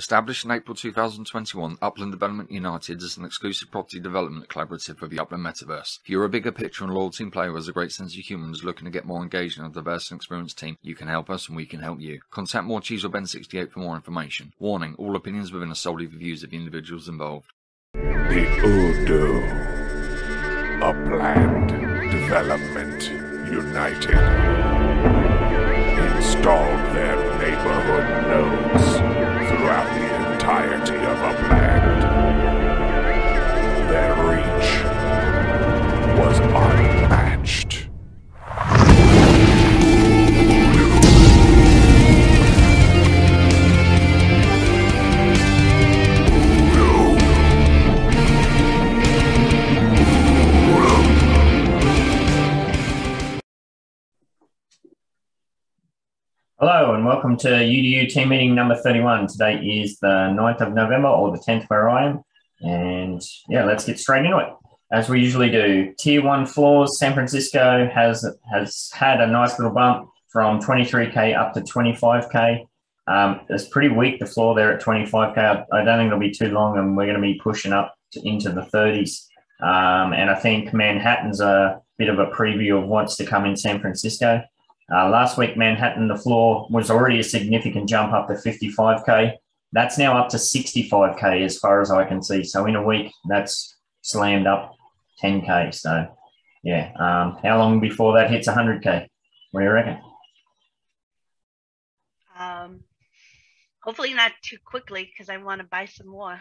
Established in April 2021, Upland Development United is an exclusive property development collaborative for the Upland Metaverse. If you're a bigger picture and loyal team player who has a great sense of humour and is looking to get more engaged in a diverse and experienced team, you can help us and we can help you. Contact Morecheese or Ben68 for more information. Warning, all opinions within are solely the views of the individuals involved. The UDU Upland Development United installed their neighborhood nodes throughout the entirety of Upland. Their reach was unmatched. Hello and welcome to UDU team meeting number 31. Today is the 9th of November or the 10th where I am. And yeah, let's get straight into it. As we usually do, tier 1 floors, San Francisco has had a nice little bump from 23K up to 25K. It's pretty weak, the floor there at 25K. I don't think it'll be too long and we're going to be pushing up into the 30s. And I think Manhattan's a bit of a preview of what's to come in San Francisco. Last week, Manhattan, the floor was already a significant jump up to 55K. That's now up to 65K as far as I can see. So in a week, that's slammed up 10K. So yeah, how long before that hits 100K? What do you reckon? Hopefully not too quickly because I want to buy some more.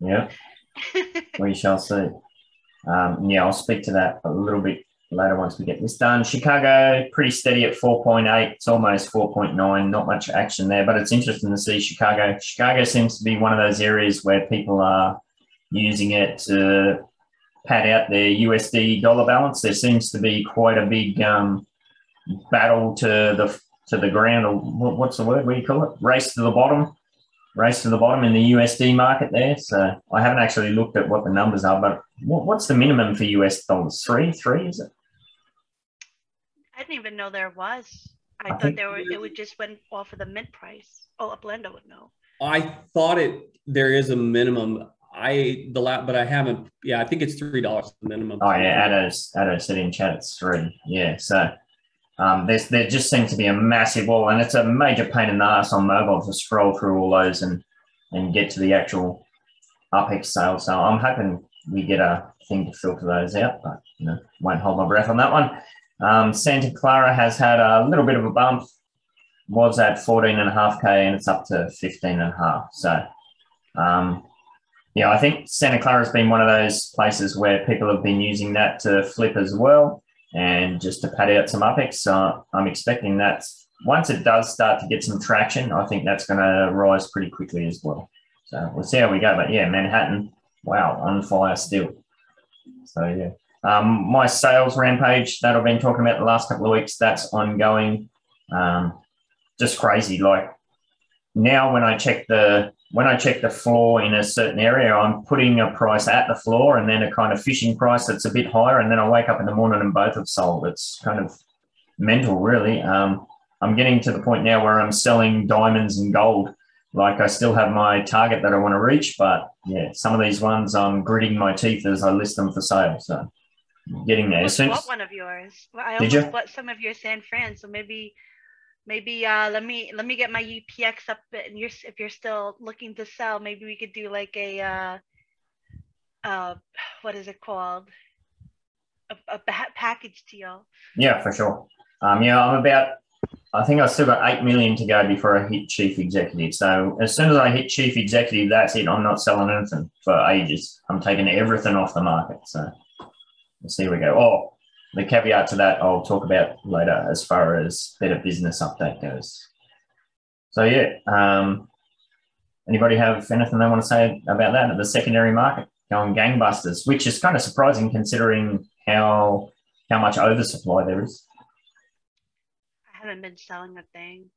Yeah, we shall see. Yeah, I'll speak to that a little bit later once we get this done. Chicago, pretty steady at 4.8. It's almost 4.9. Not much action there, but it's interesting to see Chicago. Chicago seems to be one of those areas where people are using it to pad out their USD dollar balance. There seems to be quite a big battle to the ground, or what's the word? What do you call it? Race to the bottom. Race to the bottom in the USD market there. So I haven't actually looked at what the numbers are, but what's the minimum for US dollars? Three, is it? I didn't even know there was. I thought it would just went off of the mint price. Oh, Upland would know. I thought there is a minimum. But I haven't. Yeah, I think it's $3 minimum. Oh yeah, Addo said in chat it's 3. Yeah, so there just seems to be a massive wall, and it's a major pain in the ass on mobile to scroll through all those and get to the actual UPEX sales. So I'm hoping we get a thing to filter those out, but won't hold my breath on that one. Santa Clara has had a little bit of a bump, was at 14.5K and it's up to 15.5. So, yeah, I think Santa Clara has been one of those places where people have been using that to flip as well and just to pad out some UPEX. So I'm expecting that once it does start to get some traction, I think that's going to rise pretty quickly as well. So we'll see how we go. But yeah, Manhattan, wow, on fire still. So yeah. My sales rampage that I've been talking about the last couple of weeks, that's ongoing. Just crazy. Like now when I check the floor in a certain area, I'm putting a price at the floor and then a kind of fishing price that's a bit higher. And then I wake up in the morning and both have sold. It's kind of mental, really. I'm getting to the point now where I'm selling diamonds and gold. Like I still have my target that I want to reach, but yeah, some of these ones I'm gritting my teeth as I list them for sale. So getting there. I bought one of yours. Well, I almost bought some of your San Fran. So maybe let me get my UPX up, and if you're still looking to sell, maybe we could do like a what is it called? A package deal. Yeah, for sure. Yeah, I think I've still got 8 million to go before I hit chief executive. So as soon as I hit chief executive, that's it. I'm not selling anything for ages. I'm taking everything off the market. So we'll see where we go. Oh, the caveat to that I'll talk about later as far as better business update goes. So yeah, anybody have anything they want to say about that? The secondary market going gangbusters, which is kind of surprising considering how much oversupply there is. I haven't been selling a thing.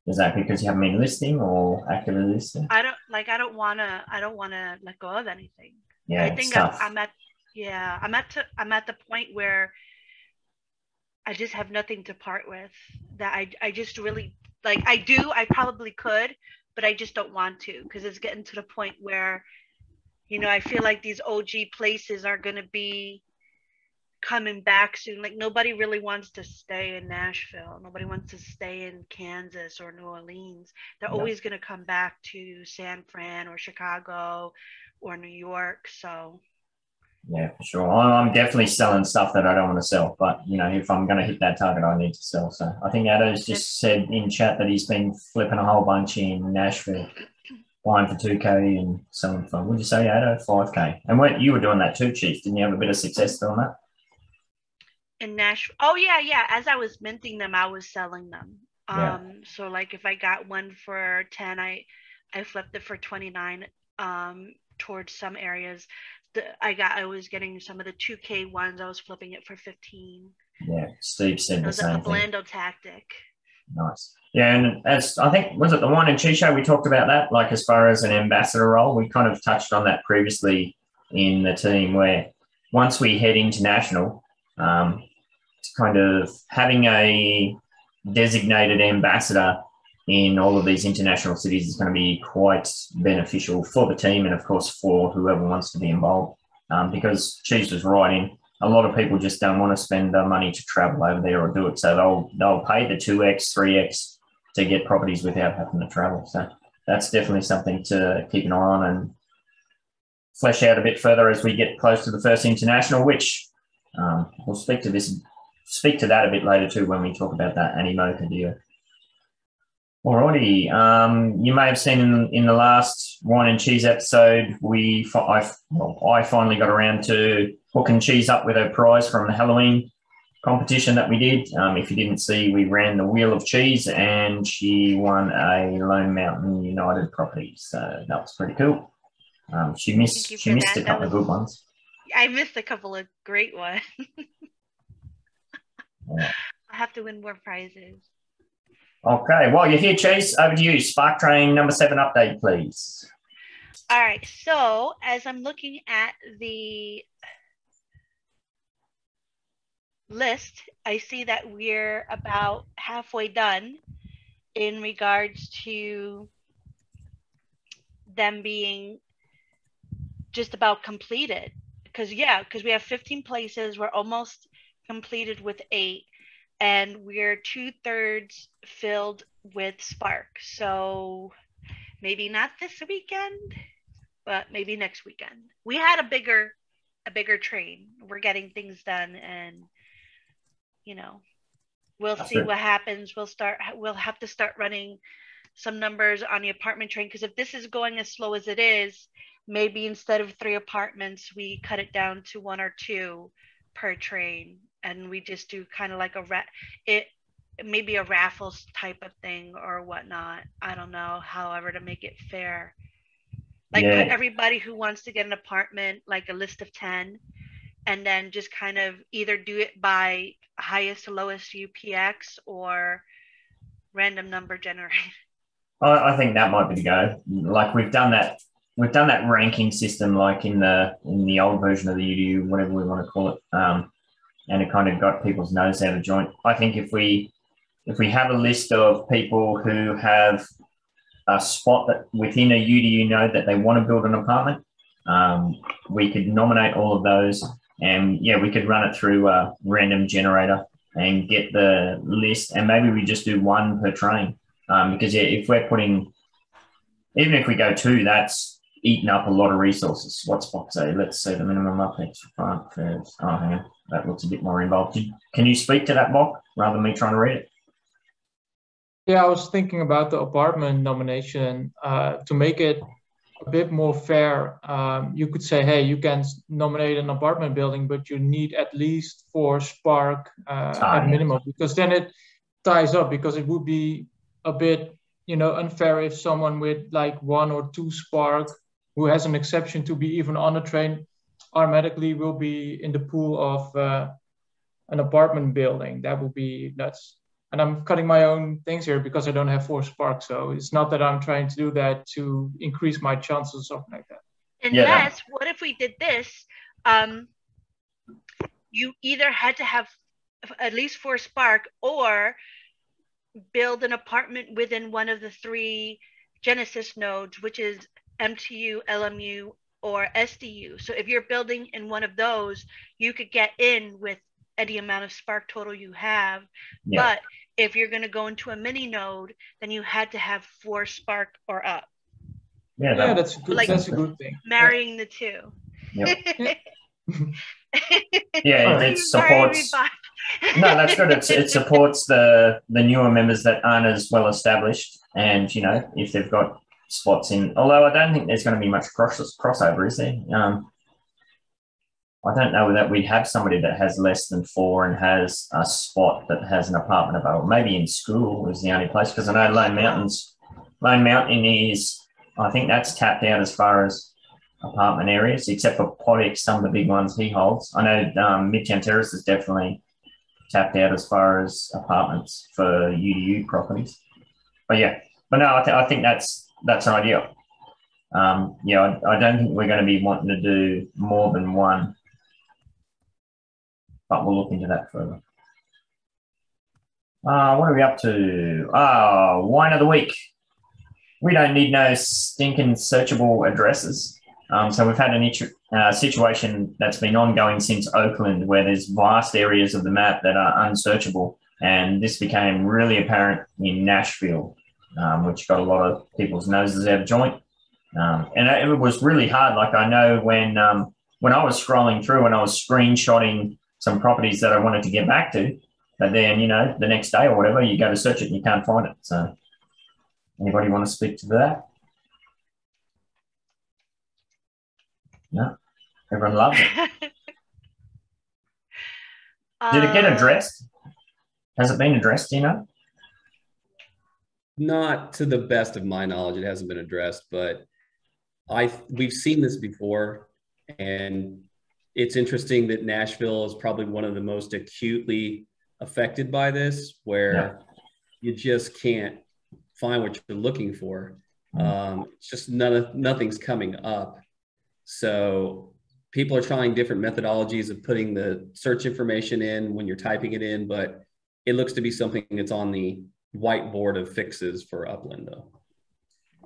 Is that because you haven't been listing or actively listing? I don't want to let go of anything. Yeah, I think I'm at the point where I just have nothing to part with. That I just really like. I probably could, but I just don't want to, because it's getting to the point where, you know, I feel like these OG places are going to be coming back soon. Like, nobody really wants to stay in Nashville. Nobody wants to stay in Kansas or New Orleans. They're always going to come back to San Fran or Chicago or New York. So yeah, for sure. I'm definitely selling stuff that I don't want to sell, but you know, if I'm going to hit that target, I need to sell. So I think Addo's just said in chat that he's been flipping a whole bunch in Nashville, buying for 2K and selling for, would you say, Addo, 5K? And you were doing that too, Chief. Didn't you have a bit of success doing that? in Nashville. Oh yeah. As I was minting them, I was selling them. So like if I got one for 10, I flipped it for 29 towards some areas. I was getting some of the 2K ones, I was flipping it for 15. Yeah, Steve said the same thing. It was a blando tactic. Nice. Yeah, and as I think, was it the Wine and Cheese show, we talked about that, like as far as an ambassador role, we kind of touched on that previously in the team, where once we head international, kind of having a designated ambassador in all of these international cities is going to be quite beneficial for the team and, of course, for whoever wants to be involved. Because Cheese was right in, a lot of people just don't want to spend the money to travel over there or do it. So they'll pay the 2x, 3x to get properties without having to travel. So that's definitely something to keep an eye on and flesh out a bit further as we get close to the first international, which we'll speak to that a bit later too when we talk about that Animoca deal. Alrighty, you may have seen in the last Wine and Cheese episode, I finally got around to hooking Cheese up with a prize from the Halloween competition that we did. If you didn't see, we ran the Wheel of Cheese and she won a Lone Mountain United property. So that was pretty cool. She missed a couple of good ones. I missed a couple of great ones. Yeah. I have to win more prizes. Okay, well, you're here, Chase. Over to you. Spark Train number 7 update, please. All right, so as I'm looking at the list, I see that we're about halfway done in regards to them being just about completed. Because we have 15 places. We're almost completed with 8. And we're 2/3 filled with Spark. So maybe not this weekend, but maybe next weekend. We had a bigger train. We're getting things done, and we'll see what happens. We'll have to start running some numbers on the apartment train, because if this is going as slow as it is, maybe instead of 3 apartments, we cut it down to 1 or 2 per train. And we just do kind of like maybe a raffles type of thing or whatnot. I don't know, however, to make it fair. Like put everybody who wants to get an apartment, like a list of 10, and then just kind of either do it by highest to lowest UPX or random number generated. I think that might be the go. Like we've done that ranking system, like in the old version of the UDU, whatever we want to call it. And it kind of got people's nose out of joint. I think if we have a list of people who have a spot that within a UDU node that they want to build an apartment, we could nominate all of those, and we could run it through a random generator and get the list, and maybe we just do 1 per train, because if we're putting, even if we go 2, that's eating up a lot of resources. What's box A? Let's see the minimum updates for front first. Oh, hang on. That looks a bit more involved. Can you speak to that, Bob, rather than me trying to read it? Yeah, I was thinking about the apartment nomination to make it a bit more fair. You could say, hey, you can nominate an apartment building, but you need at least 4 Spark at minimum, because then it ties up, because it would be a bit unfair if someone with like 1 or 2 Spark who has an exception to be even on a train automatically will be in the pool of an apartment building. That would be nuts. And I'm cutting my own things here because I don't have 4 Spark. So it's not that I'm trying to do that to increase my chances or something like that. Unless, what if we did this? You either had to have at least 4 Spark or build an apartment within one of the 3 Genesis nodes, which is MTU, LMU, or SDU. So if you're building in one of those, you could get in with any amount of spark total you have. Yeah. But if you're going to go into a mini node, then you had to have 4 spark or up. Yeah, that's good. Like, That's a good thing. Marrying the two. Yep. Yeah, it supports. No, that's good. It supports the newer members that aren't as well established, and if they've got spots in. Although I don't think there's going to be much crossover, is there? I don't know that we'd have somebody that has less than 4 and has a spot that has an apartment available. Maybe in school is the only place, because I know Lone Mountain is, I think that's tapped out as far as apartment areas, except for Podix, some of the big ones he holds. I know Midtown Terrace is definitely tapped out as far as apartments for UDU properties. But no, I think that's ideal. I don't think we're going to be wanting to do more than one, but we'll look into that further. What are we up to? Wine of the week. We don't need no stinking searchable addresses. So we've had a situation that's been ongoing since Oakland, where there's vast areas of the map that are unsearchable. And this became really apparent in Nashville, which got a lot of people's noses out of joint. And it was really hard. Like, I know when I was scrolling through and I was screenshotting some properties that I wanted to get back to, but then, the next day or whatever, you go to search it and you can't find it. So anybody want to speak to that? No, everyone loves it. Did it get addressed? Has it been addressed, Not to the best of my knowledge, it hasn't been addressed, but we've seen this before, and it's interesting that Nashville is probably one of the most acutely affected by this, where you just can't find what you're looking for. It's just nothing's coming up. So people are trying different methodologies of putting the search information in when you're typing it in, but it looks to be something that's on the whiteboard of fixes for Upland, though.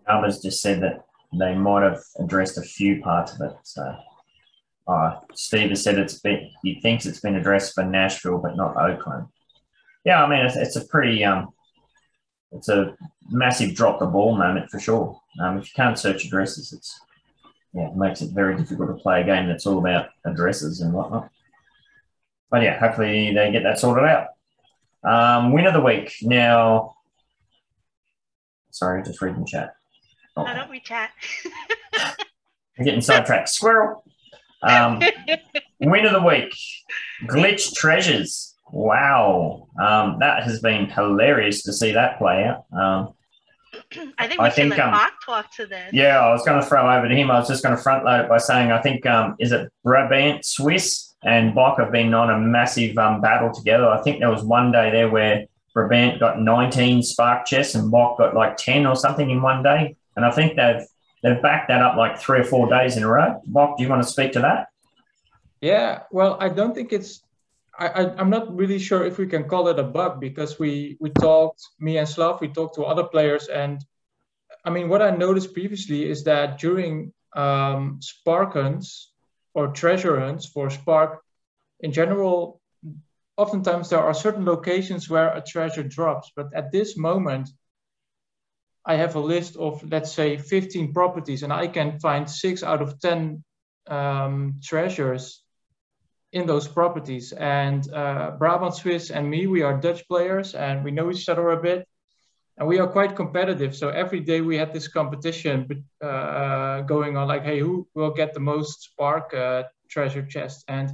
Others just said that they might have addressed a few parts of it. So Steve has said he thinks it's been addressed for Nashville, but not Oakland. Yeah, I mean, it's a pretty, it's a massive drop the ball moment for sure. If you can't search addresses, it makes it very difficult to play a game that's all about addresses and whatnot. But yeah, hopefully they get that sorted out. Win of the week. Now, sorry, just reading chat. I don't read chat. I'm getting sidetracked. Squirrel. Win of the week. Glitch Treasures. Wow. That has been hilarious to see that play out. I think we should let Bach talk to this. Yeah, I was going to throw over to him. I was just going to front load it by saying, I think, is it Brabant Swiss and Bach have been on a massive battle together. I think there was one day there where Brabant got 19 spark chests and Bach got like 10 or something in one day. And I think they've backed that up like 3 or 4 days in a row. Bach, do you want to speak to that? Yeah, well, I don't think it's, I'm not really sure if we can call it a bug, because we talked, me and Slav, we talked to other players. And I mean, what I noticed previously is that during spark hunts or treasure hunts for spark in general, oftentimes there are certain locations where a treasure drops. But at this moment, I have a list of, let's say, 15 properties, and I can find 6 out of 10 treasures in those properties. And Brabant Swiss and me, we are Dutch players and we know each other a bit, and we are quite competitive. So every day we had this competition going on, like, hey, who will get the most spark treasure chest? And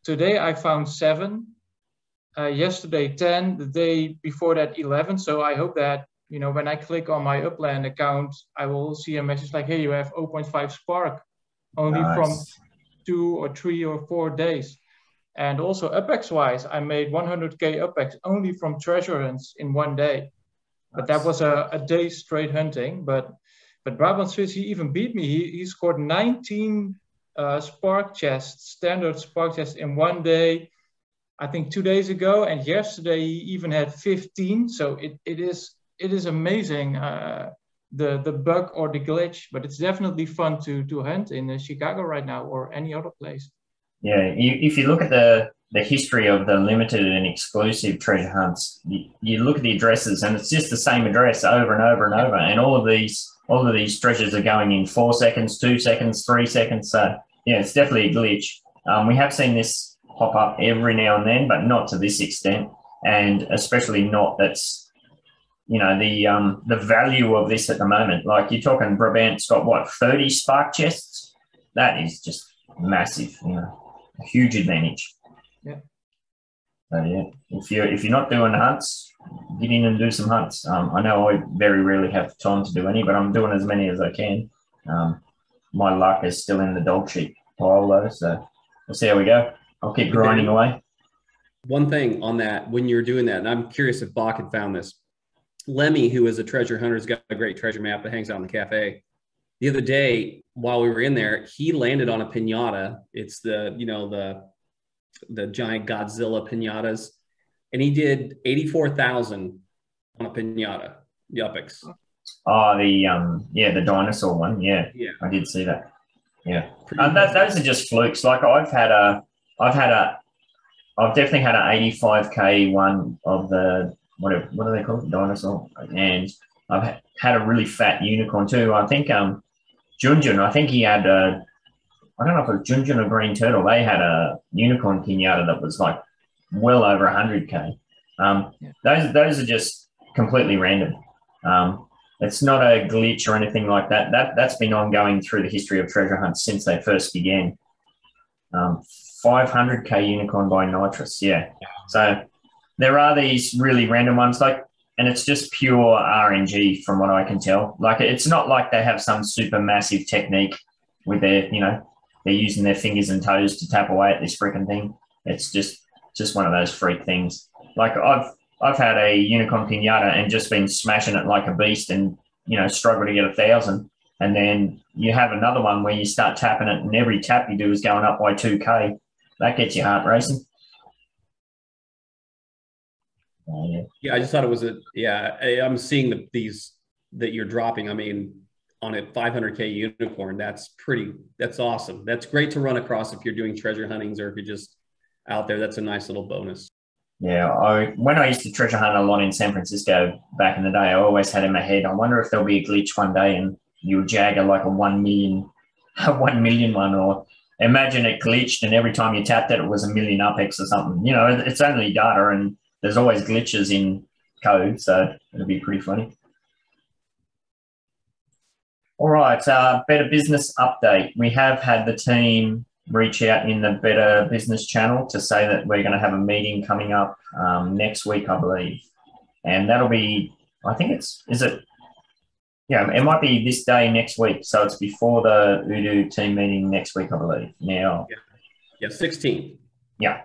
today I found 7, yesterday 10, the day before that 11. So I hope that, when I click on my Upland account, I will see a message like, hey, you have 0.5 spark only from 2 or 3 or 4 days. And also UPEX wise, I made 100k UPEX only from treasure hunts in one day. But that was a day straight hunting. But Brabant Swiss, he even beat me. He scored 19 spark chests, standard spark chests in one day, I think 2 days ago. And yesterday he even had 15. So it is amazing the bug or the glitch, but it's definitely fun to hunt in Chicago right now or any other place. Yeah, if you look at the history of the limited and exclusive treasure hunts, you look at the addresses and it's just the same address over and over and over, and all of these treasures are going in 4 seconds, 2 seconds, 3 seconds. So yeah, it's definitely a glitch. We have seen this pop up every now and then, but not to this extent, and especially not that's, you know, the value of this at the moment. Like you're talking Brabant's got what, 30 spark chests? That is just massive, you know, a huge advantage. Yeah. So yeah, if you're not doing hunts, get in and do some hunts. I know I very rarely have time to do any, but I'm doing as many as I can. My luck is still in the dog shit pile though, so we'll see how we go. I'll keep grinding away. One thing on that, when you're doing that, and I'm curious if Bach had found this, Lemmy, who is a treasure hunter, has got a great treasure map that hangs out in the cafe. The other day, while we were in there, he landed on a pinata. It's the, you know, the giant Godzilla pinatas, and he did 84,000 on a pinata, the Upix. Oh, the dinosaur one. Yeah, I did see that. Yeah, those are just flukes. Like I've definitely had an 85K one of the what do they call it, dinosaur, and I've had a really fat unicorn too. I think Junjun, I think he had I don't know if it was Junjun or Green Turtle. They had a unicorn pinata that was like well over 100K. Those are just completely random. It's not a glitch or anything like that. That's been ongoing through the history of treasure hunts since they first began. 500K unicorn by nitrous, yeah. So there are these really random ones, like, and it's just pure RNG from what I can tell. Like, it's not like they have some super massive technique with their, you know, they're using their fingers and toes to tap away at this freaking thing. It's just one of those freak things. Like I've had a unicorn pinata and just been smashing it like a beast and, you know, struggle to get 1,000. And then you have another one where you start tapping it and every tap you do is going up by 2K. That gets your heart racing. Yeah, I just thought it was I'm seeing these that you're dropping. I mean, on a 500K unicorn, that's awesome. That's great to run across if you're doing treasure huntings or if you're just out there. That's a nice little bonus. Yeah, when I used to treasure hunt a lot in San Francisco back in the day, I always had in my head, I wonder if there'll be a glitch one day and you'll jagger like a 1 million one, or imagine it glitched and every time you tapped it, it was 1 million Upix or something. You know, it's only data and there's always glitches in code, so it'll be pretty funny. All right, Better Business update. We have had the team reach out in the Better Business channel to say that we're going to have a meeting coming up next week, I believe. And that'll be, I think it might be this day next week. So it's before the UDU team meeting next week, I believe. Now, yeah, 16. Yeah.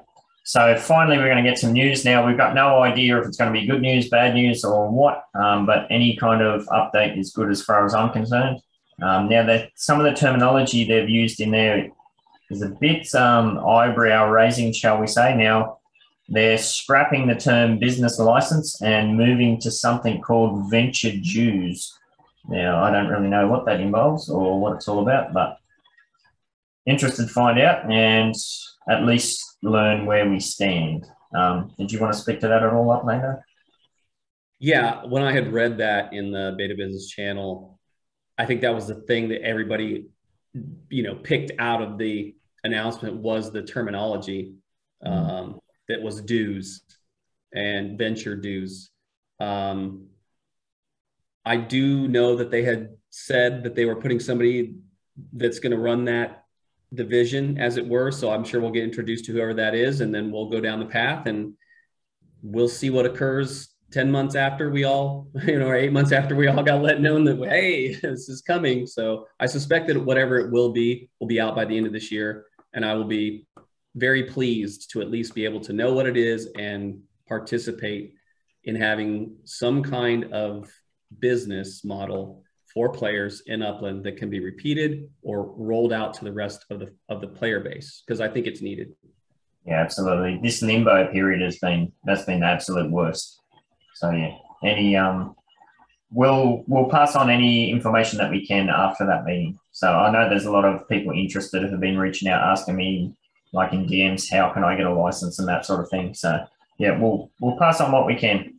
So finally, we're going to get some news now. We've got no idea if it's going to be good news, bad news, or what, but any kind of update is good as far as I'm concerned. Now, some of the terminology they've used in there is a bit eyebrow raising, shall we say. Now, they're scrapping the term business license and moving to something called venture dues. Now, I don't really know what that involves or what it's all about, but interested to find out and at least learn where we stand. Did you want to speak to that at all, Uplander? Yeah, when I had read that in the Beta Business channel, I think that was the thing that everybody, you know, picked out of the announcement was the terminology that was dues and venture dues. I do know that they had said that they were putting somebody that's going to run that division, as it were. So I'm sure we'll get introduced to whoever that is, and then we'll go down the path and we'll see what occurs 10 months after we all, you know, or 8 months after we all got let known that, hey, this is coming. So I suspect that whatever it will be out by the end of this year. And I will be very pleased to at least be able to know what it is and participate in having some kind of business model for players in Upland that can be repeated or rolled out to the rest of the player base, because I think it's needed. Yeah, absolutely. This limbo period that's been the absolute worst. So yeah, we'll pass on any information that we can after that meeting. So I know there's a lot of people interested who have been reaching out, asking me, like in DMs, how can I get a license and that sort of thing. So yeah, we'll pass on what we can.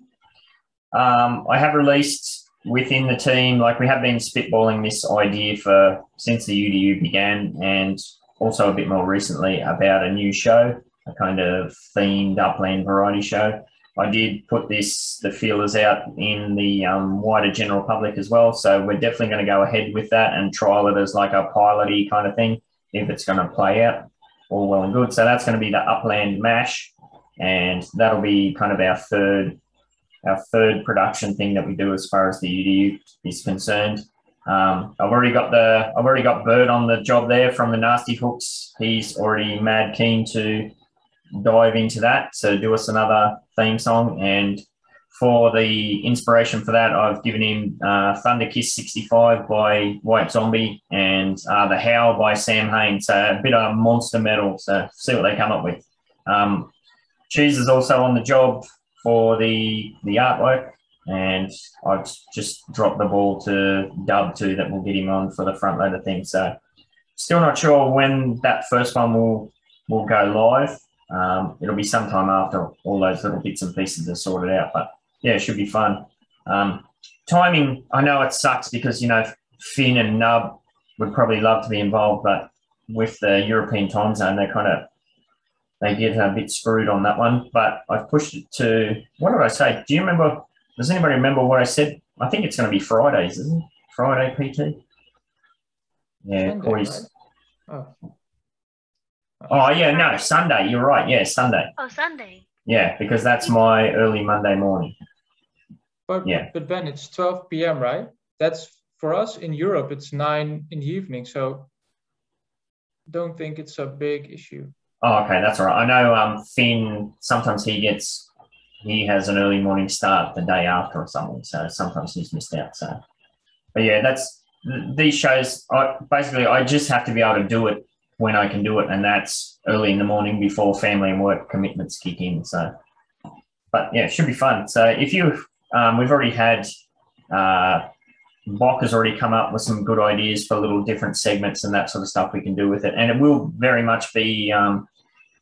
I have released within the team, like we have been spitballing this idea since the UDU began, and also a bit more recently about a new show, a kind of themed upland variety show. I did put the feelers out in the wider general public as well. So we're definitely going to go ahead with that and trial it as like a pilot-y kind of thing, if it's going to play out all well and good. So that's going to be the Upland Mash, and that'll be kind of our third production thing that we do as far as the UDU is concerned. I've already got Bert on the job there from the Nasty Hooks. He's already mad keen to dive into that, so do us another theme song. And for the inspiration for that, I've given him Thunder Kiss 65 by White Zombie and The Howl by Sam Hain, so a bit of monster metal, so see what they come up with. Cheese is also on the job for the artwork, and I've just dropped the ball to Dub too, that will get him on for the front loader thing. So still not sure when that first one will go live. It'll be sometime after all those little bits and pieces are sorted out, but yeah, it should be fun. Timing, I know it sucks because, you know, Finn and Nub would probably love to be involved, but with the European time zone, they get a bit screwed on that one. But I've pushed it to, what did I say? Do you remember? Does anybody remember what I said? I think it's going to be Fridays, isn't it? Friday PT? Yeah, Sunday, boys. right? Oh, yeah, no, Sunday. You're right. Yeah, Sunday. Oh, Sunday. Yeah, because that's my early Monday morning. But Ben, it's 12 p.m., right? That's for us in Europe, it's 9 in the evening. So don't think it's a big issue. Oh, okay, that's all right. I know Finn, sometimes he has an early morning start the day after or something. So sometimes he's missed out. So, but yeah, these shows, I just have to be able to do it when I can do it, and that's early in the morning before family and work commitments kick in. So, but yeah, it should be fun. So if we've already had, Bock has already come up with some good ideas for little different segments and that sort of stuff we can do with it. And it will very much be,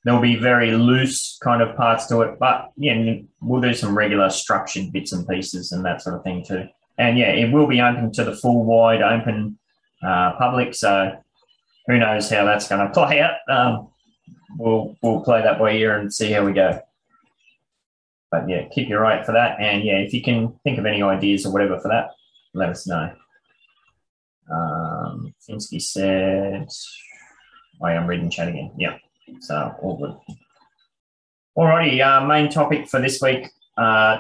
there'll be very loose kind of parts to it, but yeah, we'll do some regular structured bits and pieces and that sort of thing too. And yeah, it will be open to the full wide open public. So who knows how that's going to play out. We'll play that by ear and see how we go. But yeah, keep your eye out for that. And yeah, if you can think of any ideas or whatever for that, let us know. Finsky said, I am reading chat again. Yeah, so all good. Alrighty, main topic for this week.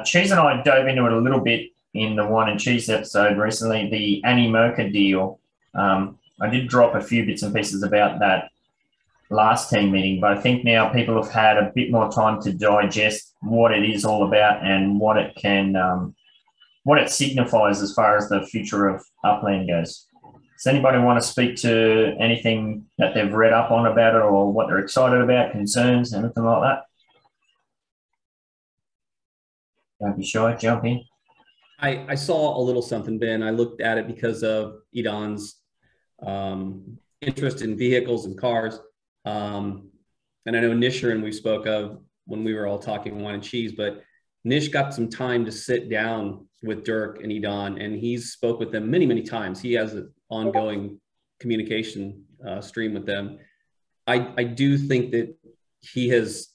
Cheese and I dove into it a little bit in the Wine and Cheese episode recently, the Annie Merker deal. I did drop a few bits and pieces about that last team meeting, but I think now people have had a bit more time to digest what it is all about and what it can, what it signifies as far as the future of Upland goes. Does anybody want to speak to anything that they've read up on about it, or what they're excited about, concerns, anything like that? Don't be shy, jump in. I saw a little something, Ben. I looked at it because of Edon's interest in vehicles and cars. And I know Nisharan we spoke of when we were all talking Wine and Cheese, but Nish got some time to sit down with Dirk and Edon, and he's spoke with them many, many times. He has an ongoing communication stream with them. I do think that he has,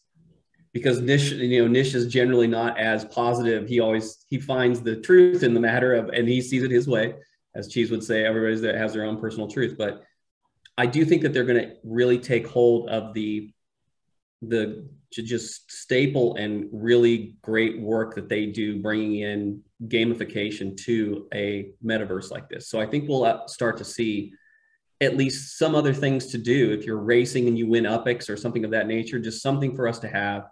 because Nish is generally not as positive. He finds the truth in the matter of, and he sees it his way, as Cheese would say, everybody that has their own personal truth. But I do think that they're going to really take hold of the just staple and really great work that they do, bringing in gamification to a metaverse like this. So I think we'll start to see at least some other things to do. If you're racing and you win UPIX or something of that nature, just something for us to have.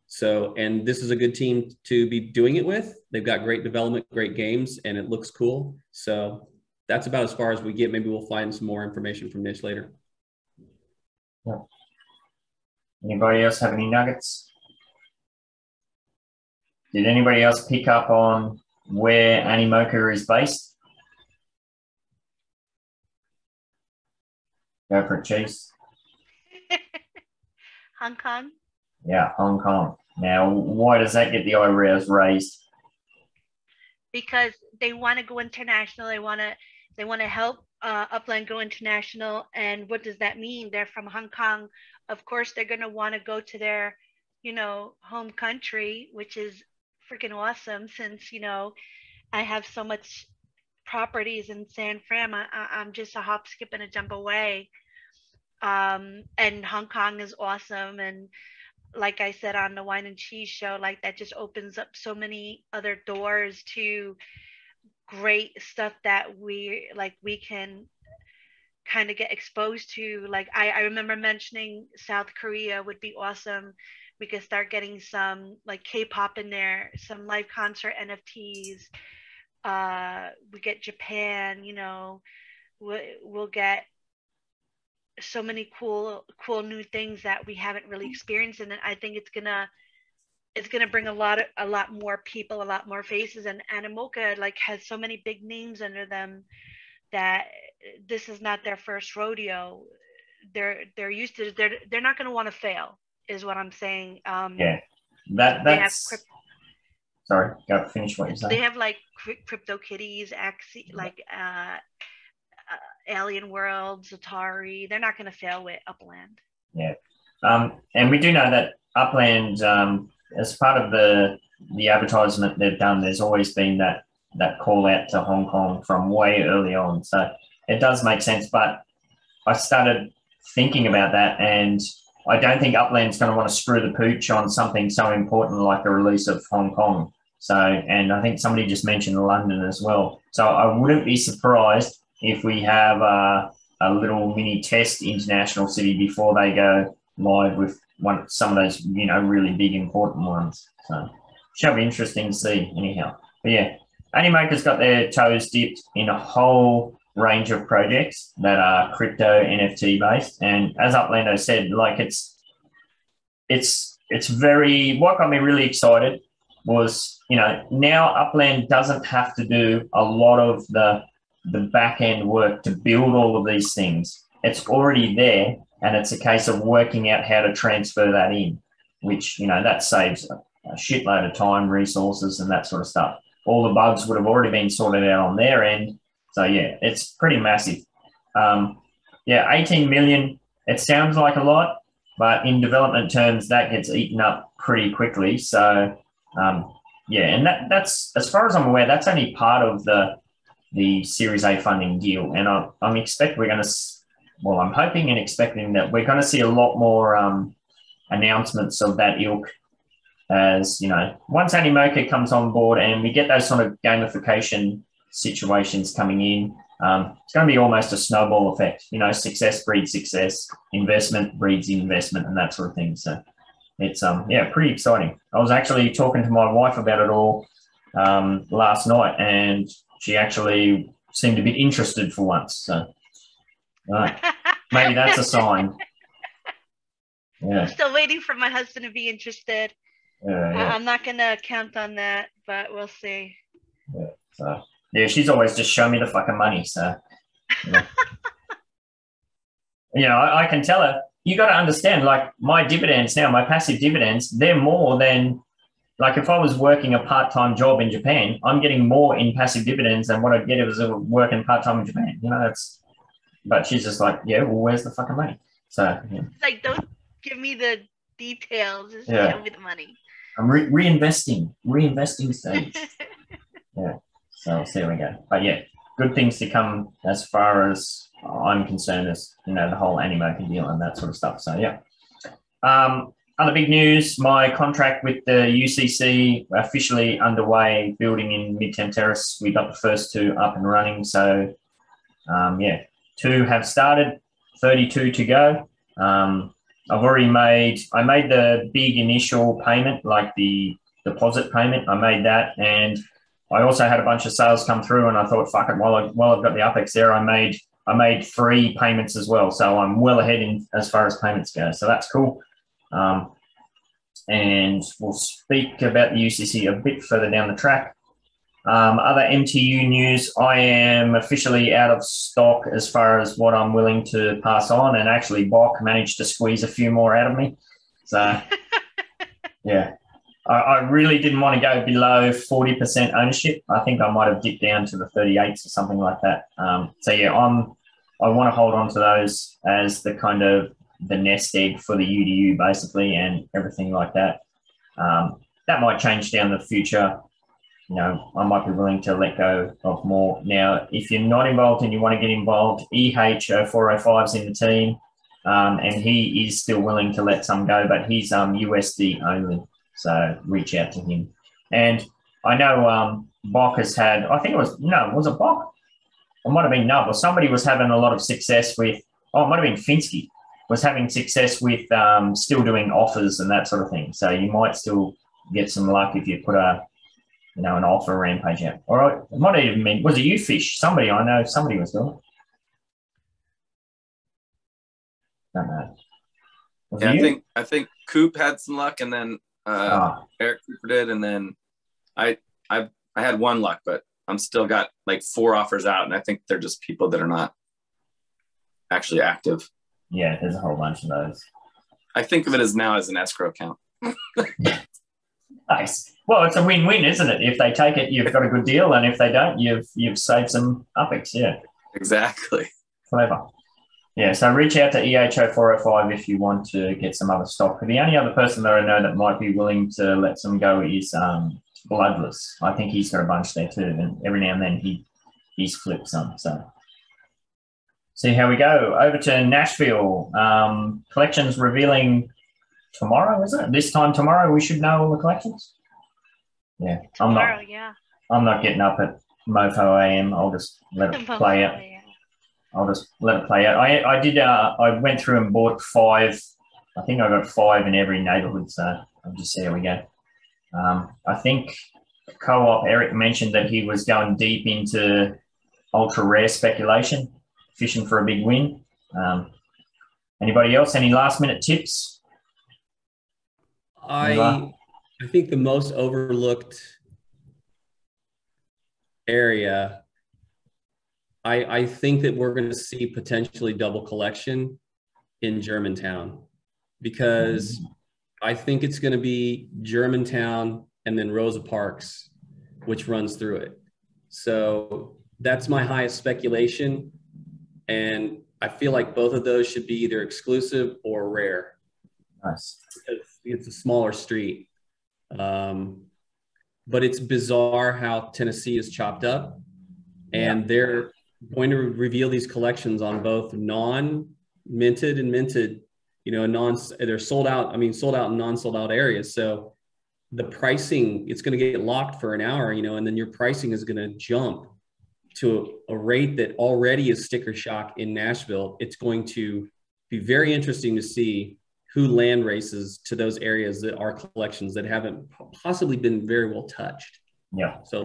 So, and this is a good team to be doing it with. They've got great development, great games, and it looks cool. So that's about as far as we get. Maybe we'll find some more information from Nish later. Yeah. Anybody else have any nuggets? Did anybody else pick up on where Animoca is based? Go for it, Cheese. Hong Kong. Yeah, Hong Kong. Now, why does that get the eyebrows raised? Because they want to go international. They want to help Upland go international. And what does that mean? They're from Hong Kong. Of course, they're going to want to go to their, home country, which is freaking awesome. Since I have so much properties in San Fran. I'm just a hop, skip, and a jump away. And Hong Kong is awesome. And like I said on the Wine and Cheese show, like that just opens up so many other doors to great stuff that we can kind of get exposed to. Like I remember mentioning South Korea would be awesome. We could start getting some like K-pop in there, some live concert NFTs. We get Japan, we'll get so many cool new things that we haven't really experienced, and I think it's gonna bring a lot more people, a lot more faces. And Animoca like has so many big names under them that this is not their first rodeo. They're used to, they're not going to want to fail, is what I'm saying. Yeah, that's sorry, go finish what you're saying. They have like CryptoKitties, Axie, like Alien World, Atari. They're not going to fail with Upland. Yeah, and we do know that Upland, as part of the advertisement they've done, there's always been that call out to Hong Kong from way early on. So it does make sense. But I started thinking about that, and I don't think Upland's going to want to screw the pooch on something so important like the release of Hong Kong. So, and I think somebody just mentioned London as well. So I wouldn't be surprised if we have a little mini test international city before they go live with some of those, really big important ones. So shall be interesting to see anyhow. But yeah, Animoca's got their toes dipped in a whole range of projects that are crypto NFT based. And as Uplando said, like it's very, what got me really excited was, now Upland doesn't have to do a lot of the back end work to build all of these things. It's already there, and it's a case of working out how to transfer that in, which, that saves a shitload of time, resources, and that sort of stuff. All the bugs would have already been sorted out on their end. So yeah, it's pretty massive. 18 million, it sounds like a lot, but in development terms, that gets eaten up pretty quickly. So and that's, as far as I'm aware, that's only part of the Series A funding deal. And I'm hoping and expecting that we're going to see a lot more announcements of that ilk as, once Animoca comes on board and we get those sort of gamification situations coming in, it's going to be almost a snowball effect. Success breeds success, investment breeds investment, and that sort of thing. So it's, pretty exciting. I was actually talking to my wife about it all last night, and she actually seemed a bit interested for once. So maybe that's a sign. Yeah. I'm still waiting for my husband to be interested. I'm not going to count on that, but we'll see. Yeah. So she's always just show me the fucking money. So, I can tell her, you got to understand, like my dividends now, my passive dividends, they're more than, like if I was working a part-time job in Japan, I'm getting more in passive dividends than what I'd get if I was working part-time in Japan. But she's just like, yeah, well, where's the fucking money? So, yeah. Like, don't give me the details, just show me the money. I'm reinvesting stage. Yeah. So there we go. But yeah, good things to come as far as I'm concerned, as the whole Animoca deal and that sort of stuff. So yeah. Other big news: my contract with the UCC officially underway. Building in Midtown Terrace, we got the first 2 up and running. So 2 have started, 32 to go. I made the big initial payment, like the deposit payment. I made that, and I also had a bunch of sales come through, and I thought, fuck it, while I've got the UPEX there, I made 3 payments as well. So I'm well ahead as far as payments go. So that's cool. And we'll speak about the UCC a bit further down the track. Other MTU news, I am officially out of stock as far as what I'm willing to pass on, and actually Bok managed to squeeze a few more out of me. So, yeah, I really didn't want to go below 40% ownership. I think I might have dipped down to the 38s or something like that. So, yeah, I want to hold on to those as the kind of the nest egg for the UDU, basically, and everything like that. That might change down the future. You know, I might be willing to let go of more. Now, if you're not involved and you want to get involved, EH0405's in the team, and he is still willing to let some go, but he's USD only, so reach out to him. And I know Bok has had, I think it was it Bok? It might have been Nub, or somebody was having a lot of success with, it might have been Finsky, was having success with still doing offers and that sort of thing. So you might still get some luck if you put an offer rampage out. Or it might even mean, was it you, Fish? Somebody was doing it. Don't know. Yeah, I think Coop had some luck, and then Eric Cooper did, and then I had one luck, but I'm still got like 4 offers out, and I think they're just people that are not actually active. Yeah, there's a whole bunch of those. I think of it as now as an escrow account. Nice. Well, it's a win-win, isn't it? If they take it, you've got a good deal, and if they don't, you've saved some UPEX. Yeah. Exactly. Clever. Yeah, so reach out to EH0405 if you want to get some other stock. The only other person that I know that might be willing to let some go is Bloodless. I think he's got a bunch there too, and every now and then he's flipped some. So see how we go. Over to Nashville. Collections revealing tomorrow, is it? This time tomorrow we should know all the collections? Yeah. Tomorrow, I'm not getting up at Mofo AM. I'll just let it play out. I'll just let it play out. I went through and bought 5. I think I got 5 in every neighborhood, so I'll just see how we go. I think Co-op Eric mentioned that he was going deep into ultra rare speculation, fishing for a big win. Anybody else? Any last minute tips? I think the most overlooked area, I think that we're going to see potentially double collection in Germantown, because I think it's going to be Germantown and then Rosa Parks, which runs through it. So that's my highest speculation. And I feel like both of those should be either exclusive or rare. Nice. Because it's a smaller street. But it's bizarre how Tennessee is chopped up, and they're going to reveal these collections on both non-minted and minted, they're sold out in non-sold out areas. So the pricing, it's going to get locked for an hour, and then your pricing is going to jump to a rate that already is sticker shock in Nashville. It's going to be very interesting to see who land races to those areas that are collections that haven't possibly been very well touched. Yeah. So,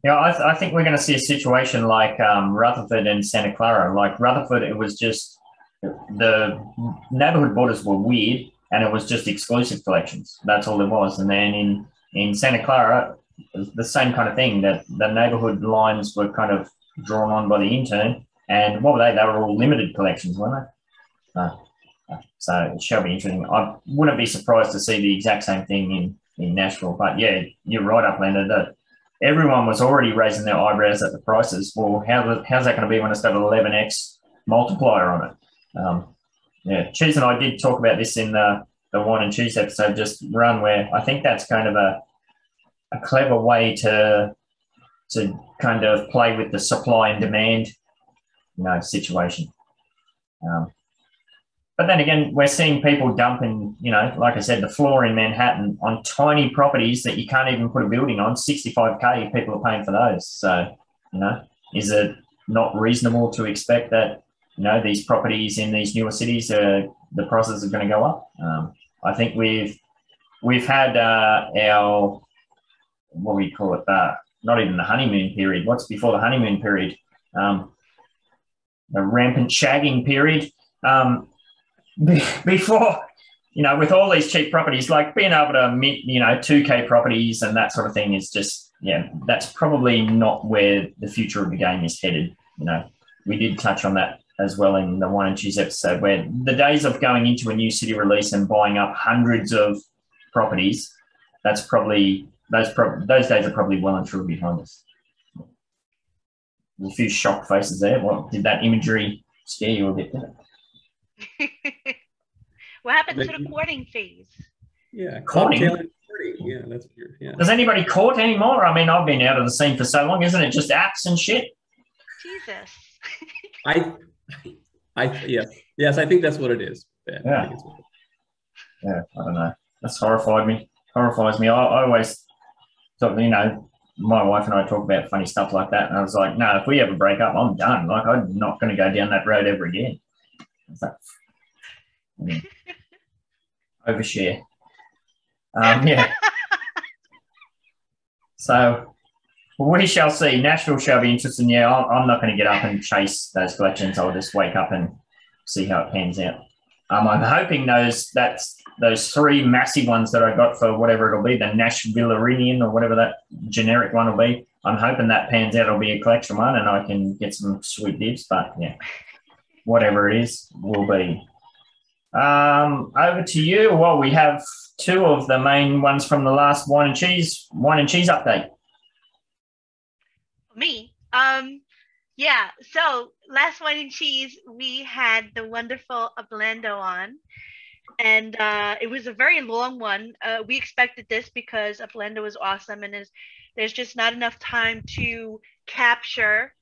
yeah, I think we're going to see a situation like Rutherford and Santa Clara. Like Rutherford, it was just the neighborhood borders were weird, and it was just exclusive collections. That's all it was. And then in Santa Clara, it was the same kind of thing, that the neighborhood lines were kind of drawn on by the intern. And what were they? They were all limited collections, weren't they? So it shall be interesting. I wouldn't be surprised to see the exact same thing in Nashville. But yeah, you're right, Uplander, that everyone was already raising their eyebrows at the prices. Well, how's that going to be when it's got an 11x multiplier on it? Yeah, Cheese and I did talk about this in the Wine and Cheese episode, just run, where I think that's kind of a clever way to kind of play with the supply and demand, situation. But then again, we're seeing people dumping, like I said, the floor in Manhattan on tiny properties that you can't even put a building on. 65K, people are paying for those. So, is it not reasonable to expect that, these properties in these newer cities, the prices are going to go up? I think we've had our, what do we call it? Not even the honeymoon period. What's before the honeymoon period? The rampant shagging period. Before you know, with all these cheap properties, like being able to mint, you know, 2K properties and that sort of thing is just, yeah, that's probably not where the future of the game is headed. You know, we did touch on that as well in the Wine and Cheese episode, where the days of going into a new city release and buying up hundreds of properties, that's probably, those days are probably well and truly behind us. There's a few shocked faces there. What did that imagery scare you a bit? What happened to the courting phase? Yeah, courting. Yeah, that's weird. Yeah. Does anybody court anymore? I mean, I've been out of the scene for so long. Isn't it just apps and shit? Jesus. Yes, I think that's what it is. Yeah. Yeah, I don't know. That's horrifies me. I always thought, you know, my wife and I talk about funny stuff like that, and I was like, no, if we ever break up, I'm done. Like, I'm not going to go down that road ever again. It's like, overshare. Yeah. So we shall see. Nashville shall be interesting. Yeah, I'm not going to get up and chase those collections. I'll just wake up and see how it pans out. I'm hoping those three massive ones that I got for whatever it'll be, the Nashvillean or whatever that generic one will be. I'm hoping that pans out. It'll be a collection one, and I can get some sweet dibs. But yeah, whatever it is, will be. Over to you. Well, we have two of the main ones from the last wine and cheese update. Me. Yeah, so last wine and cheese, we had the wonderful Upland on, and it was a very long one. We expected this because Upland was awesome, and there's just not enough time to capture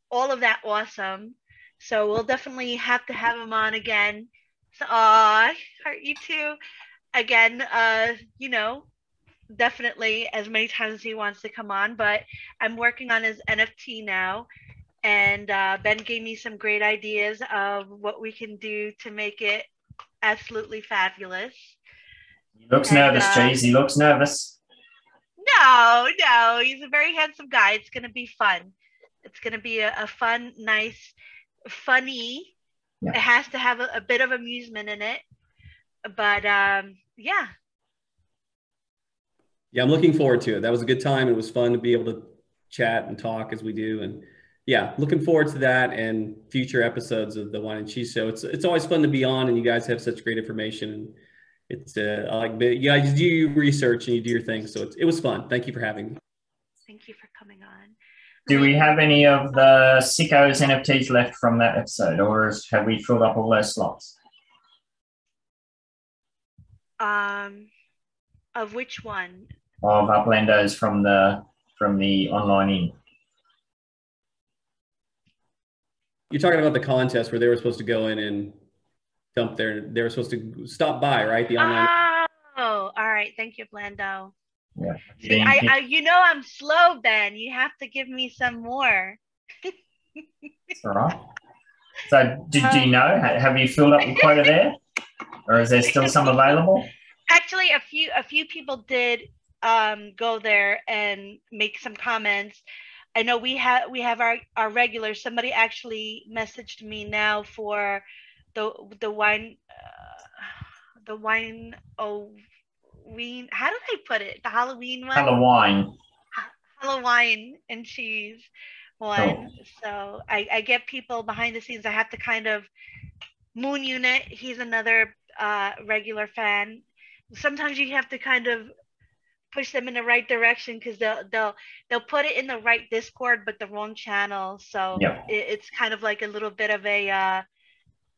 all of that awesome. So we'll definitely have to have him on again. So, I heart you too. Again, you know, definitely as many times as he wants to come on, but I'm working on his NFT now, and Ben gave me some great ideas of what we can do to make it absolutely fabulous. He looks nervous, Cheese. He looks nervous. No, he's a very handsome guy. It's going to be fun. It's going to be a fun, nice, funny. Yeah. It has to have a bit of amusement in it, but yeah. Yeah, I'm looking forward to it. That was a good time. It was fun to be able to chat and talk as we do. And yeah, looking forward to that and future episodes of the Wine and Cheese Show. It's always fun to be on, and you guys have such great information. And it's like you guys do your research and you do your thing. So it was fun. Thank you for having me. Thank you for coming on. Do we have any of the Sickos NFTs left from that episode, or have we filled up all those slots? Of which one? Of Uplandos from the online in. You're talking about the contest where they were supposed to go in and dump they were supposed to stop by, right? The online. Oh, all right. Thank you, Blando. Yeah. See, I you know I'm slow, Ben. You have to give me some more. That's all right. So, do you know? Have you filled up the quota there, or is there still some available? Actually, a few people did go there and make some comments. I know we have our regulars. Somebody actually messaged me now for the wine. How did I put it? The Halloween one? Halloween and cheese one. Oh. So I get people behind the scenes. I have to kind of Moon Unit. He's another regular fan. Sometimes you have to kind of push them in the right direction because they'll put it in the right Discord but the wrong channel. So yeah. It's kind of like a little bit of a I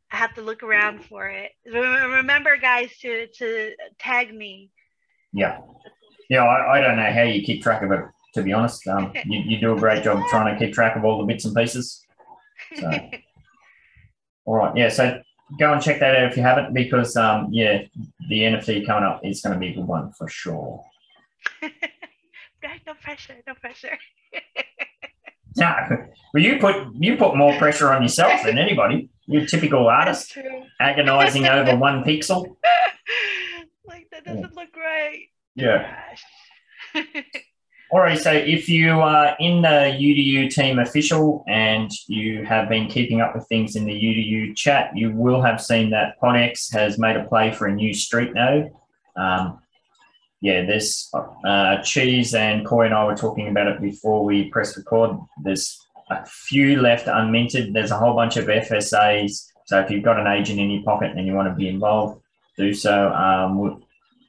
have to look around for it. Remember, guys, to tag me. Yeah. I don't know how you keep track of it, to be honest. You do a great job trying to keep track of all the bits and pieces. So, all right. Yeah. So go and check that out if you haven't, because yeah, the NFT coming up is going to be a good one for sure. No pressure. No, well, you put more pressure on yourself than anybody. You're a typical artist, agonizing over one pixel. Like, that doesn't look right. Yeah. All right, so if you are in the UDU team official and you have been keeping up with things in the UDU chat, you will have seen that PodX has made a play for a new street node. Yeah, there's Cheese and Coy and I were talking about it before we pressed record. There's a few left unminted. There's a whole bunch of FSAs. So if you've got an agent in your pocket and you want to be involved, do so.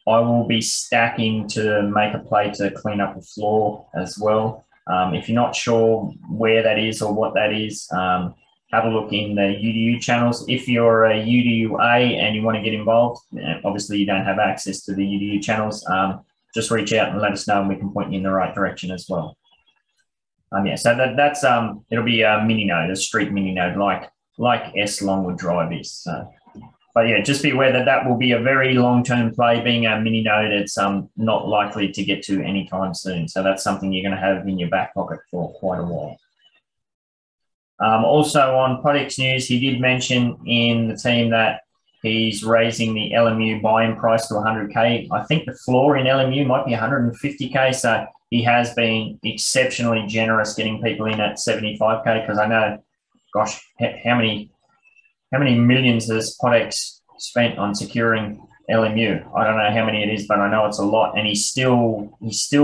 I will be stacking to make a play to clean up the floor as well. If you're not sure where that is or what that is, have a look in the UDU channels. If you're a UDUA and you want to get involved, obviously you don't have access to the UDU channels, just reach out and let us know and we can point you in the right direction as well. Yeah, so that's it'll be a mini node, a street mini node like S Longwood Drive is. So. But yeah, just be aware that that will be a very long-term play. Being a mini node, it's not likely to get to anytime soon. So that's something you're going to have in your back pocket for quite a while. Also on PodX News, he did mention in the team that he's raising the LMU buy-in price to 100K. I think the floor in LMU might be 150K. So he has been exceptionally generous getting people in at 75K because I know, gosh, how many millions has PodX spent on securing LMU? I don't know how many it is, but I know it's a lot. And he's still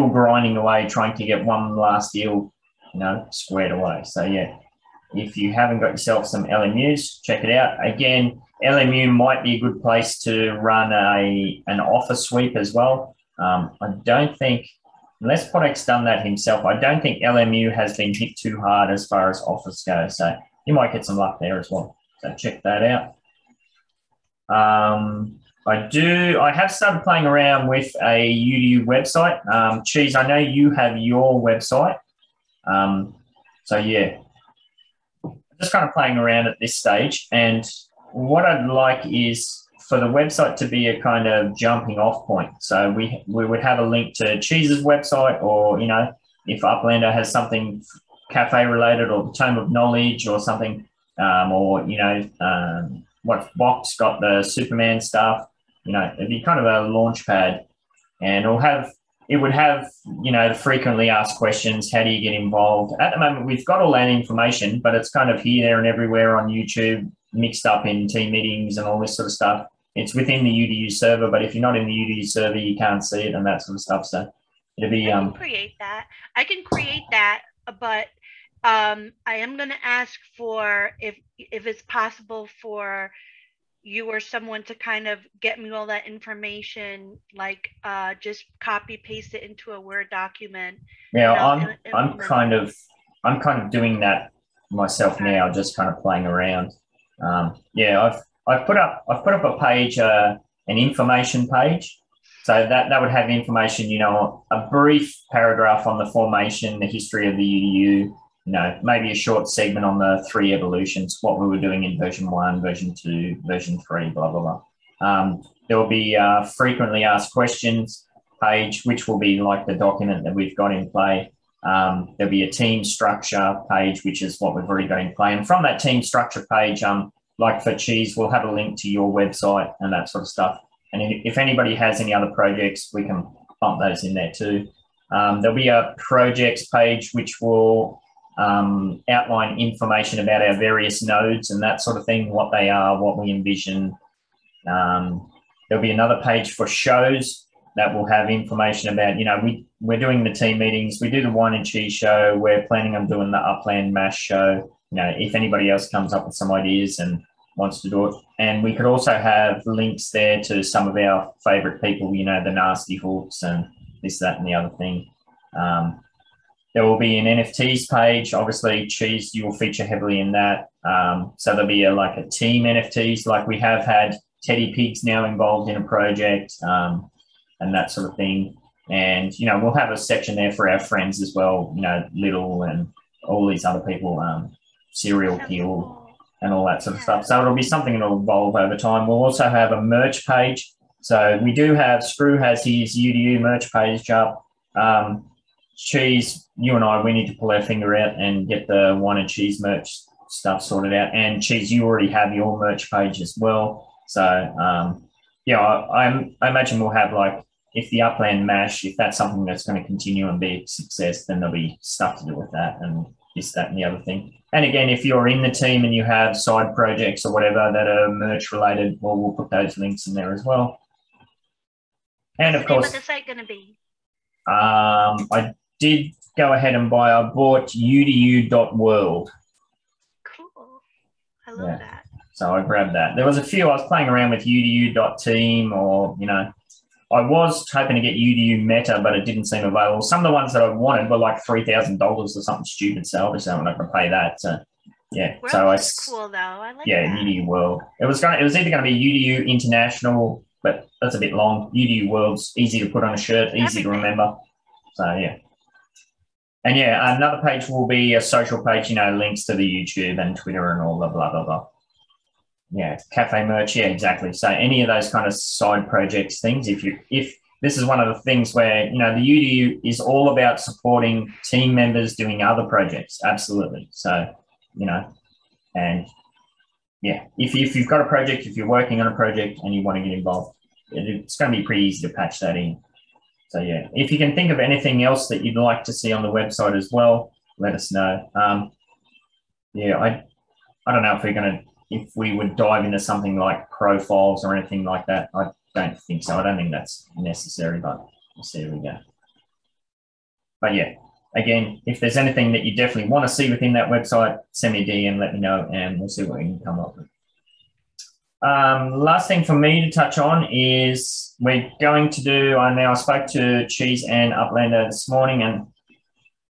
grinding away, trying to get one last deal, squared away. So yeah, if you haven't got yourself some LMUs, check it out. Again, LMU might be a good place to run an offer sweep as well. I don't think, unless PodX done that himself, I don't think LMU has been hit too hard as far as offers go. So you might get some luck there as well. So check that out. I have started playing around with a UDU website. Cheese, I know you have your website. So yeah, just kind of playing around at this stage. And what I'd like is for the website to be a kind of jumping off point. So we would have a link to Cheese's website, or, if Uplander has something cafe related or the Tome of Knowledge or something, what Box got the Superman stuff, it'd be kind of a launch pad, and it would have frequently asked questions. How do you get involved? At the moment, we've got all that information, but it's kind of here, there, and everywhere on YouTube, mixed up in team meetings and all this sort of stuff. It's within the UDU server, but if you're not in the UDU server, you can't see it and that sort of stuff. So it'll be. I can create that, but I am going to ask for if it's possible for you or someone to kind of get me all that information, like just copy paste it into a Word document. Yeah, I'm kind of doing that myself now, just kind of playing around. Yeah, I've put up a page, an information page. So that would have information, a brief paragraph on the formation, the history of the UDU, maybe a short segment on the 3 evolutions, what we were doing in version 1, version 2, version 3, blah, blah, blah. There will be a frequently asked questions page, which will be like the document that we've got in play. There'll be a team structure page, which is what we've already got in play. And from that team structure page, like for Cheese, we'll have a link to your website and that sort of stuff. And if anybody has any other projects, we can bump those in there too. There'll be a projects page, which will outline information about our various nodes and that sort of thing, what they are, what we envision. There'll be another page for shows that will have information about, we're doing the team meetings, we do the wine and cheese show, we're planning on doing the Upland Mash show, if anybody else comes up with some ideas and wants to do it. And we could also have links there to some of our favorite people, the Nasty Hooks and this, that, and the other thing. There will be an NFTs page. Obviously, Cheese, you will feature heavily in that. So there'll be like a team NFTs, like we have had Teddy Pigs now involved in a project and that sort of thing. And, we'll have a section there for our friends as well, Little and all these other people, Serial Kill and all that sort of stuff. So it'll be something that'll evolve over time. We'll also have a merch page. So we do have, Screw has his UDU merch page up. Cheese, you and I, we need to pull our finger out and get the wine and cheese merch stuff sorted out. And Cheese, you already have your merch page as well. So, I imagine we'll have like if the Upland Mash, if that's something that's going to continue and be a success, then there'll be stuff to do with that and this, that, and the other thing. And again, if you're in the team and you have side projects or whatever that are merch related, well, we'll put those links in there as well. And of course, what's the site going to be? I did go ahead and I bought UDU.world. Cool. I love that. So I grabbed that. There was a few, I was playing around with UDU.team or, you know, I was hoping to get UDU Meta, but it didn't seem available. Some of the ones that I wanted were like $3,000 or something stupid, so obviously I'm not going to pay that. So yeah, World so is cool though. I like yeah, that. UDU World. It was either going to be UDU International, but that's a bit long. UDU World's easy to put on a shirt, easy to remember. So yeah. And yeah, another page will be a social page, you know, links to the YouTube and Twitter and all the blah, blah, blah. Yeah, cafe merch, yeah, exactly. So any of those kind of side projects things, if this is one of the things where, you know, the UDU is all about supporting team members doing other projects, absolutely. So, you know, and yeah, if you've got a project, if you're working on a project and you want to get involved, it's going to be pretty easy to patch that in. So yeah, if you can think of anything else that you'd like to see on the website as well, let us know. Yeah, I don't know if we would dive into something like profiles or anything like that. I don't think so. I don't think that's necessary, but we'll see how we go. But yeah, again, if there's anything that you definitely want to see within that website, send me a DM, let me know, and we'll see what we can come up with. Last thing for me to touch on is we're going to do, I spoke to Cheese and Uplander this morning, and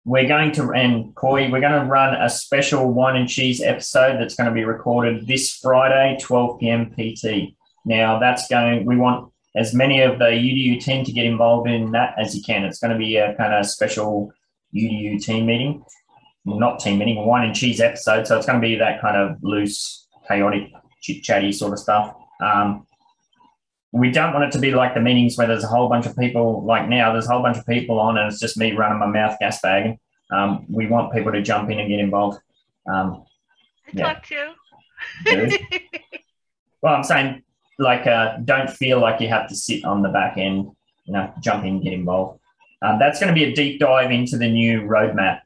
we're going to run a special wine and cheese episode that's going to be recorded this Friday, 12 p.m. PT. Now we want as many of the UDU team to get involved in that as you can. It's going to be a kind of special UDU team meeting, well, not team meeting, a wine and cheese episode. So it's going to be that kind of loose, chaotic, chit-chatty sort of stuff. We don't want it to be like the meetings where there's a whole bunch of people, like now, there's a whole bunch of people on and it's just me running my mouth gas bagging. We want people to jump in and get involved. I talk to. Well, I'm saying, like, don't feel like you have to sit on the back end, you know, jump in, get involved. That's going to be a deep dive into the new roadmap,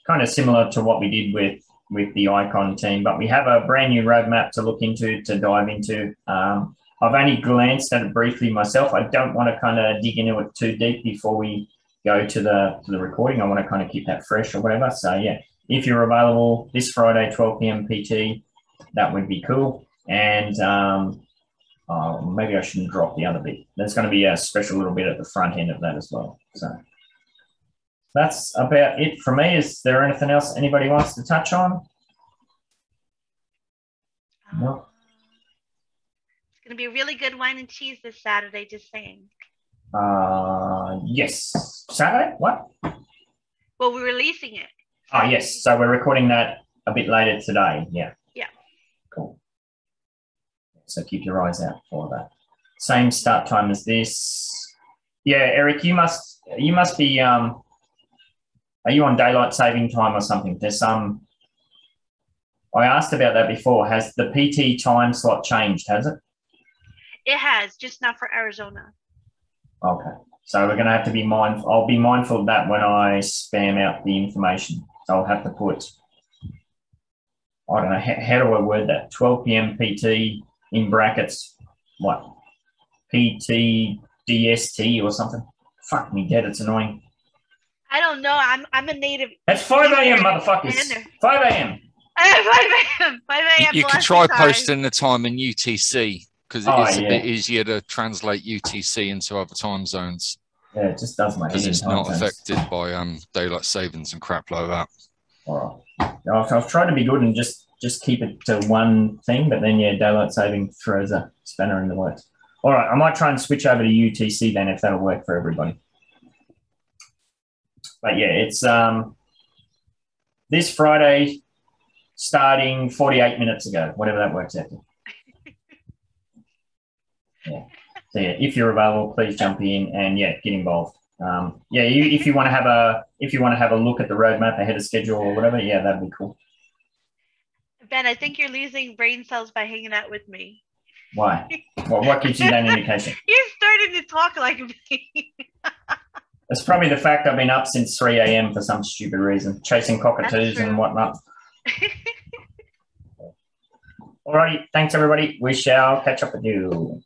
kind of similar to what we did with the Icon team, but we have a brand new roadmap to look into, to dive into. I've only glanced at it briefly myself. I don't want to kind of dig into it too deep before we go to the recording. I want to kind of keep that fresh or whatever. So yeah, if you're available this Friday, 12 p.m. PT, that would be cool. And maybe I shouldn't drop the other bit. There's going to be a special little bit at the front end of that as well. So that's about it for me. Is there anything else anybody wants to touch on? No. It's going to be a really good wine and cheese this Saturday, just saying. Yes. Saturday? What? Well, we're releasing it. Oh, yes. So we're recording that a bit later today. Yeah. Yeah. Cool. So keep your eyes out for that. Same start time as this. Yeah, Eric, you must be, are you on daylight saving time or something? There's some, I asked about that before. Has the PT time slot changed, has it? It has, just not for Arizona. Okay. So we're going to have to be mindful. I'll be mindful of that when I spam out the information. So I'll have to put, I don't know, how do I word that? 12 p.m. PT in brackets, what? PT DST or something? Fuck me dead, it's annoying. I don't know. I'm a native. That's 5 a.m., motherfuckers. 5 a.m. 5 a.m. 5 a.m. You can try posting the time in UTC because it's a bit easier to translate UTC into other time zones. Yeah, it just does my head in. Because it's not affected by daylight savings and crap like that. All right. I've tried to be good and just keep it to one thing, but then, yeah, daylight saving throws a spanner in the works. All right, I might try and switch over to UTC then if that'll work for everybody. But, yeah, it's this Friday starting 48 minutes ago, whatever that works out to. Yeah. So, yeah, if you're available, please jump in and, yeah, get involved. If you want to have a look at the roadmap ahead of schedule or whatever, yeah, that'd be cool. Ben, I think you're losing brain cells by hanging out with me. Why? What gives you that indication? You're starting to talk like me. It's probably the fact I've been up since 3 a.m. for some stupid reason, chasing cockatoos and whatnot. All righty. Thanks, everybody. We shall catch up with you.